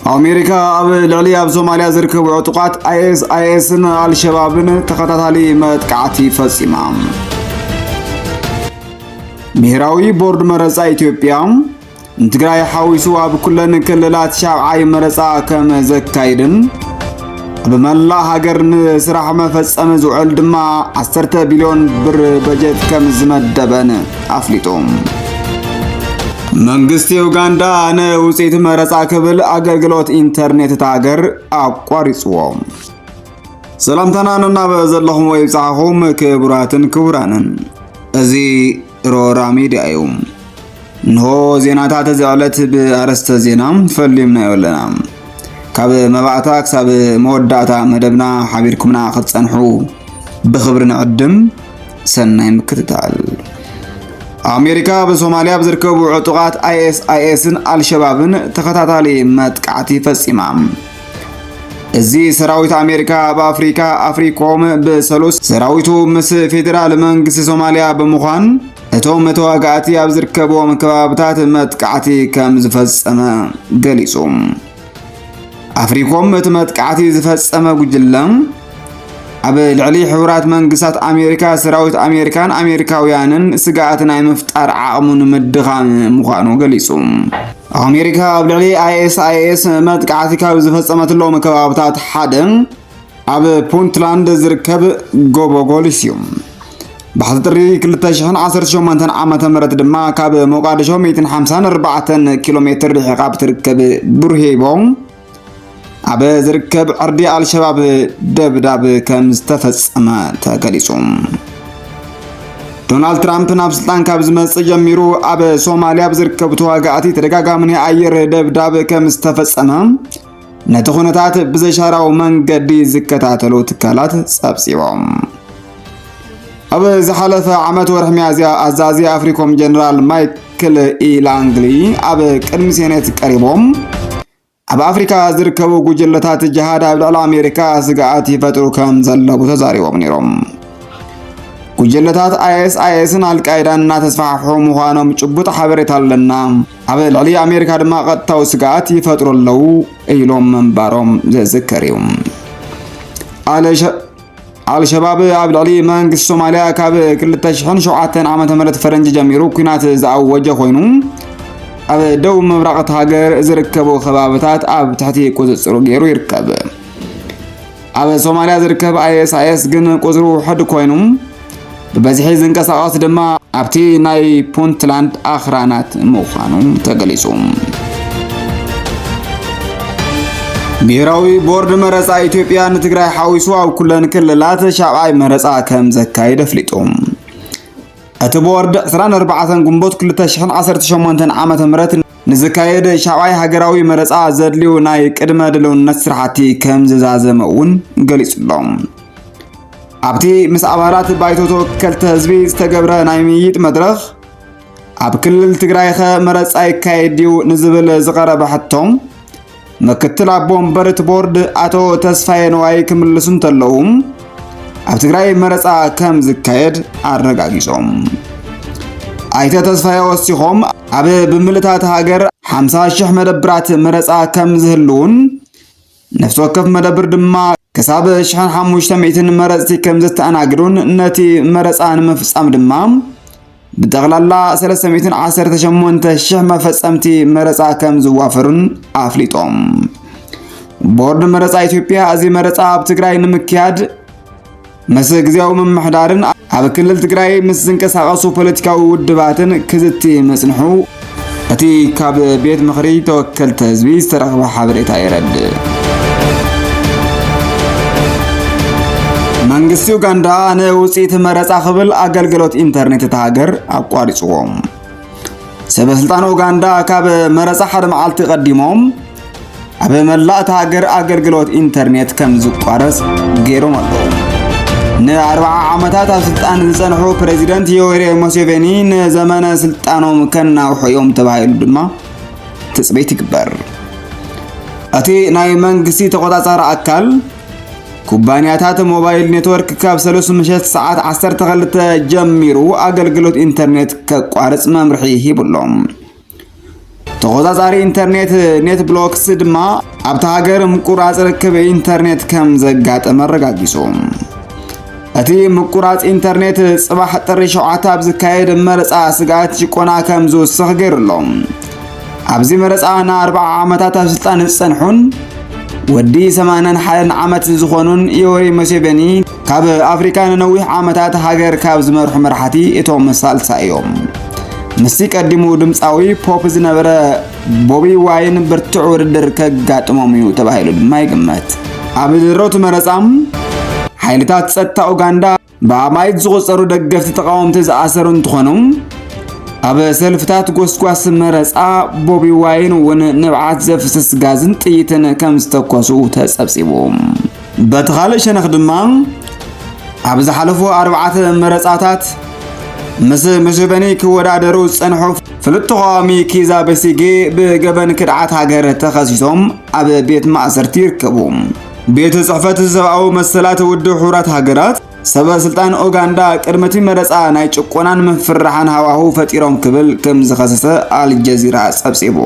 أمريكا لعليا بصوماليا زركب عطقات IS الشبابن تخططالي متقعتي فصيمام بهراوي بورد مرصا إثيوبيا انتقراي حاويسوا بكلن كللات شابعاي مرصا كم زكايدن بملا هاجر سراح مفصم زعل دما 10 بليون بر بجت كم زمدبن افليتوم መንግስት ዩጋንዳ ውጽኢት መረጻ ክብል አገልግሎት ኢንተርኔት ታገር አቋሪጽዎ ሰላምታናና በዘለኹም ወይ ጻኹም ክቡራትን እዚ ሮራ ሚዲያ እዩ እንሆ ዜናታት ዘዕለት በአርስተ ዜና ፈልምና ይወለና ካብ መባእታ ክሳብ መወዳእታ መደብና ሓቢርኩምና ክትጸንሑ ብኽብሪ ንዕድም ሰናይ ምክትታል أمريكا بصوماليا بزركبوا عطقات IS الشبابن تخططالي متقعتي فصيمام زي سراويت أمريكا بأفريكا أفريكوم بسلوس سراويتو مس فيدرال منغس صوماليا بمخان اتوم متواقعتي بزركبوا مكبابتات متقعتي كم زفصم قليسوم أفريكوم متقعتي زفصم قجلم أبل علي حورات منقسات أمريكا سراوت أمريكاويانن سقاعتنا مفتار عامون مدغان مخانو قليسوم أمريكا أبل علي IS متقعتي كابزفصمت اللو مكبابتات حادن أب بونتلاند زركب غوبو غوليسيوم بحضري كلتاشهن 10 شومانتن عامة مرت دما كاب موقعدشو 154 كيلومتر رحقاب تركب برهيبوم أبا زركب أردي على الشباب دب كم استفصم تقليصوم دونالد ترامب نابسلطان كابز مسجميرو أبا صوماليا بزركب تواقعتي ترقاقا مني أير دب كم استفصم نتخونتات بزشاراو من قدي زكتاتلو تكالات سابسيوم أبا زحالة عمت ورحمي أزازي أفريكوم جنرال مايكل لانغلي أبا كرمسينيت قريبوم أب أفريكا زركبوا جلتات الجهاد على أمريكا سقعات يفتروا كم زلبوا تزاري وبنيرهم جلتات IS القاعدة تسفحوا مخانهم جبوت حبرت لنا أب علي أمريكا دما قد تو سقعات يفتروا له إيلهم من بارهم ذكريهم على شباب أب علي منك الصوماليا كاب كل تشحن شعاتن عامة مرت فرنج جميرو كنات زعوجة خوينهم أب دو مبرقة هاجر زركبوا خبابتات أب تحتي قزصرو غيرو يركب أب صوماليا زركب IS جن قزرو حد كوينم ببزحي زنقساقات دما أبتي ناي بونتلاند آخرانات موخانم تقليسوم بيراوي بورد مرصا إثيوبيا نتقراي حاويسو أو كلن كللات شعباي مرصا كم زكاي دفليتوم أتبورد 14 قنبوت كل تشحن 18 عامة مرات نزكايد شعواي هاجراوي مرصا زدليو ناي قدما دلون نسرحتي كم زازمون قليص لهم أبتي مس أبارات بايتو توكلت حزبي استقبره ناي ميت مدرخ أب كل تقرايخ مرصا يكايديو نزبل زقرب حتهم مكتل عبون برت بورد أتو تسفاين واي كملسون تلوهم أب تقراي مرصا كم زكايد አረጋግጾም አይተ ተስፋዬ ወሲሆም አበ በመለታት ሀገር 50,000 መደብራት መረጻ ከም ዝህሉን ነፍስ ወከፍ መደብር ድማ ከሳበ 1500 መረጽቲ ከም ዝተአናግዱን ነቲ መረጻን መፍጻም ድማ በጠቅላላ 318,000 መፈጸምቲ መረጻ ከም ዝዋፈሩን አፍሊጦም ቦርድ መረጻ ኢትዮጵያ እዚ መረጻ ኣብ ትግራይ ንምክያድ مسجزاو من محدارن أب كلل تقرأي مسنكساقسو بوليتيكاو ودباتن كزتي مسنحو أتي كاب بيت مخري توكلت حزبي استرخب حبريتا يرد منغس يوغاندا نوصيت مرصا خبل አገልግሎት ኢንተርኔት ታገር አቋሪጽዎም ሰበስልጣን ኡጋንዳ ካብ መረጻ ሓደ መዓልቲ ቀዲሞም አበ መላእት ሀገር አገልግሎት ኢንተርኔት ከም ዝቋረጽ ገይሮም አለው ن4 ዓመታት ኣብ ስልጣን ዝጸንሑ ፕሬዝዳንት ዮዌሪ ሙሴቬኒ ንዘመነ ስልጣኖም ከናውሕዮም ተባሂሉ ድማ ትጽቢት ይግበር ኣቲ ናይ መንግስቲ ተቆጣጣሪ ኣካል ኩባንያታት ሞባይል ኔትወርክ ካብ 3 ሰዓት 12 ጀሚሩ አገልግሎት ኢንተርኔት ከቋርጽ መምርሒ ሂብሎም ተቆጻጻሪ ኢንተርኔት ኔትብሎክስ ድማ ኣብታ ሃገር ምቁራጽ ርክብ ኢንተርኔት ከም ዘጋጠመ አረጋጊጹ እቲ ምቁራጽ ኢንተርኔት ጽባሕ ጥሪ 7 ኣብ ዝካየድ መረጻ ስጋት ጭቆና ከም ዝውስኽ ገይሩሎም ኣብዚ መረጻ ና40 ዓመታት ኣብ ስልጣን ዝጸንሑን ወዲ 81 ዓመት ዝኾኑን ዮዌሪ ሙሴቬኒ ካብ ኣፍሪካ ነዊሕ ዓመታት ሃገር ካብ ዝመርሑ መራሕቲ እቶም ሳልሳ እዮም ምስቲ ቀዲሙ ድምጻዊ ፖፕ ዝነበረ ቦቢ ዋይን ብርቱዕ ውድድር ከጋጥሞም እዩ ተባሂሉ ድማ ይግመት ኣብ ድሮት መረጻም ሓይልታት ጸጥታ ኡጋንዳ ብኣማይት ዝቑጸሩ ደገፍቲ ተቃወምቲ ዝኣሰሩ እንትኾኑ ኣብ ሰልፍታት ጎስጓስ መረጻ ቦቢ ዋይን ውን ንብዓት ዘፍስስ ጋዝን ጥይትን ከም ዝተኮሱ ተጸብጺቡ በተኻልእ ሸነኽ ድማ ኣብ ዝሓለፉ 4 መረጻታት ምስ ሙሴቬኒ ክወዳደሩ ጸንሑ ፍሉጥ ተቃዋሚ ኪዛ ቤሲጌ ብገበን ክድዓት ሃገር ተኸሲሶም ኣብ ቤት ማእሰርቲ ይርከቡ ቤት ጽሕፈት ሰብኣዊ መሰላት ውድብ ሕብረት ሃገራት ሰበ ስልጣን ኡጋንዳ ቅድመቲ መረጻ ናይ ጭቆናን ምፍራሕን ሃዋሁ ፈጢሮም ክብል ከም ዝኸሰሰ አልጀዚራ ጸብጺቡ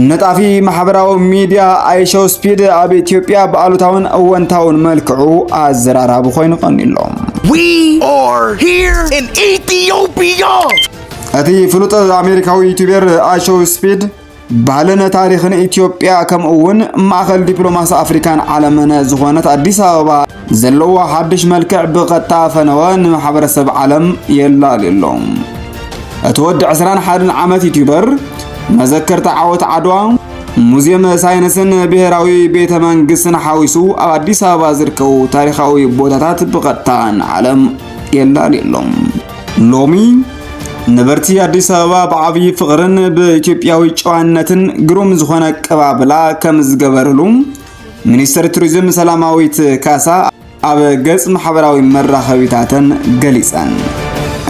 ነጣፊ ማሕበራዊ ሚድያ አይሾ ስፒድ ኣብ ኢትዮጵያ በአሉታውን እወንታውን መልክዑ አዘራራቡ ኮይኑ ቀኒሎም We are here in Ethiopia እቲ ፍሉጥ አሜሪካዊ ዩቲዩበር አይሾ ስፒድ ባህልን ታሪኽን ኢትዮጵያ ከምኡውን ማእኸል ዲፕሎማሲ አፍሪካን ዓለምን ዝኾነት አዲስ አበባ ዘለዋ ሓድሽ መልክዕ ብቐጥታ ፈነወ ንማሕበረሰብ ዓለም የላልሎም እቲ ወዲ 21 ዓመት ዩቲዩበር መዘከርታ ዓወት ዓድዋ ሙዚየም ሳይንስን ብሔራዊ ቤተ መንግስትን ሓዊሱ ኣብ አዲስ አበባ ዝርከቡ ታሪኻዊ ቦታታት ብቐጥታ ንዓለም የላልሎም ሎሚ ነበርቲ አዲስ አበባ ብዓብይ ፍቅርን በኢትዮጵያዊ ጨዋነትን ግሩም ዝኾነ ቀባብላ ከም ዝገበርሉ ሚኒስትር ቱሪዝም ሰላማዊት ካሳ ኣብ ገጽ ማሕበራዊ መራኸቢታትን ገሊጸን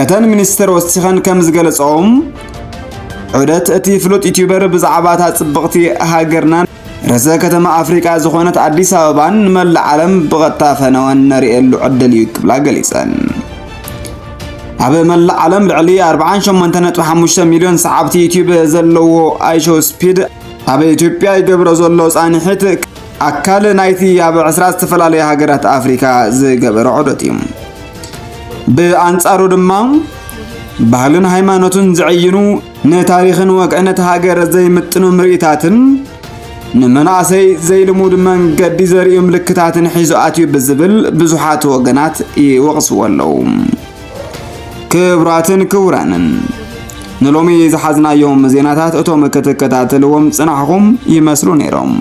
እተን ሚኒስትር ወሲኸን ከም ዝገለጾም ዑደት እቲ ፍሉጥ ዩቲዩበር ብዛዕባታ ጽብቕቲ ሃገርና ርዕሰ ከተማ አፍሪካ ዝኾነት አዲስ አበባን ንመላእ ዓለም ብቐጥታ ፈነወን ነሪኤሉ ዕድል እዩ ክብላ ገሊጸን ኣብ መላእ ዓለም ልዕሊ 48.5 ሚልዮን ሰዓብቲ ዩቲዩብ ዘለዎ አይሾ ስፒድ ኣብ ኢትዮጵያ ይገብሮ ዘሎ ጻንሒት ኣካል ናይቲ ኣብ 10 ዝተፈላለዩ ሃገራት አፍሪካ ዝገበረ ዑደት እዩ ብኣንጻሩ ድማ ባህልን ሃይማኖትን ዝዕይኑ ንታሪኽን ወግዕነት ሃገር ዘይምጥኑ ምርኢታትን ንመናእሰይ ዘይልሙድ መንገዲ ዘርእዩ ምልክታትን ሒዙ ኣትዩ ብዝብል ብዙሓት ወገናት ይወቕስዎ ኣለዉ ክቡራትን ክቡራንን ንሎሚ ዝሓዝናዮም ዜናታት እቶም ከተከታተልዎም ጽናሕኩም ይመስሉ ነይሮም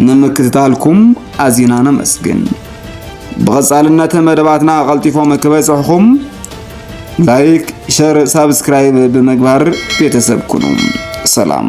ንምክትታልኩም ኣዚና ነመስግን ብቐጻልነት መደባትና ቀልጢፎም ክበጽሑኩም ላይክ ሼር ሰብስክራይብ በመግባር ቤተሰብ ኩኑ ሰላም